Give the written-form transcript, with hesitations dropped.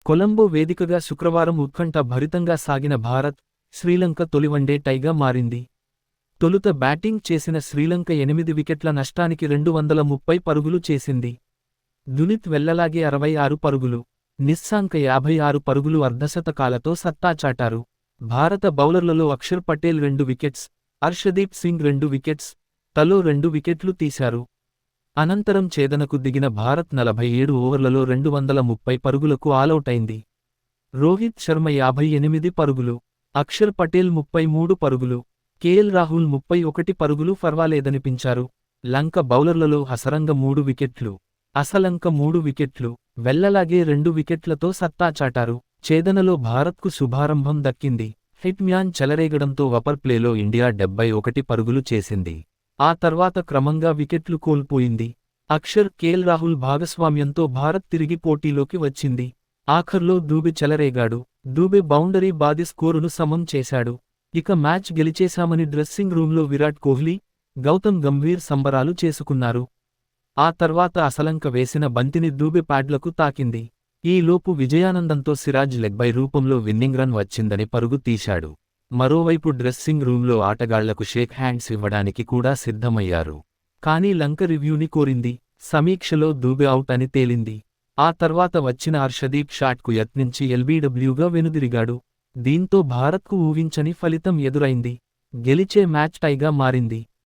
కొలంబో వేదికగా శుక్రవారం ఉత్కంఠ భరితంగా సాగిన భారత్, శ్రీలంక తొలి వన్డే టైగా మారింది. తొలుత బ్యాటింగ్ చేసిన శ్రీలంక 8 వికెట్ల నష్టానికి 230 పరుగులు చేసింది. దునిత్ వెళ్లలాగే 66 పరుగులు, నిస్సాంక 56 పరుగులు అర్ధశతకాలతో సత్తా చాటారు. భారత బౌలర్లలో అక్షర్ పటేల్ 2 వికెట్స్, అర్షదీప్ సింగ్ 2 వికెట్స్, తలో 2 వికెట్లు తీశారు. అనంతరం ఛేదనకు దిగిన భారత్ 47 ఓవర్లలో 230 పరుగులకు ఆలౌటైంది. రోహిత్ శర్మ 58 పరుగులు, అక్షర్ పటేల్ 33 పరుగులు, కేఎల్ రాహుల్ 31 పరుగులు ఫర్వాలేదనిపించారు. లంక బౌలర్లలో హసరంగ 3 వికెట్లు, అసలంక 3 వికెట్లు, వెళ్లలాగే 2 వికెట్లతో సత్తా చాటారు. ఛేదనలో భారత్కు శుభారంభం దక్కింది. హిట్ మ్యాన్ చెలరేగడంతో వపర్ ప్లేలో ఇండియా 71 పరుగులు చేసింది. ఆ తర్వాత క్రమంగా వికెట్లు కోల్పోయింది. అక్షర్, కేఎల్ రాహుల్ భాగస్వామ్యంతో భారత్ తిరిగి పోటీలోకి వచ్చింది. ఆఖర్లో దూబే చెలరేగాడు. దూబే బౌండరీ బాది స్కోరును సమం చేశాడు. ఇక మ్యాచ్ గెలిచేశామని డ్రెస్సింగ్ రూంలో విరాట్ కోహ్లీ, గౌతమ్ గంభీర్ సంబరాలు చేసుకున్నారు. ఆ తర్వాత అసలంక వేసిన బంతిని దూబే ప్యాడ్లకు తాకింది. ఈలోపు విజయానందంతో సిరాజ్ లెగ్బై రూపంలో విన్నింగ్ రన్ వచ్చిందని పరుగు తీశాడు. మరోవైపు డ్రెస్సింగ్ రూంలో ఆటగాళ్లకు షేక్ హ్యాండ్స్ ఇవ్వడానికి కూడా సిద్ధమయ్యారు. కానీ లంక రివ్యూని కోరింది. సమీక్షలో దూబే అవుట్ అని తేలింది. ఆ తర్వాత వచ్చిన హర్షదీప్ షాట్కు యత్నించి ఎల్బీడబ్ల్యూగా వెనుదిరిగాడు. దీంతో భారత్కు ఊహించని ఫలితం ఎదురైంది. గెలిచే మ్యాచ్ టైగా మారింది.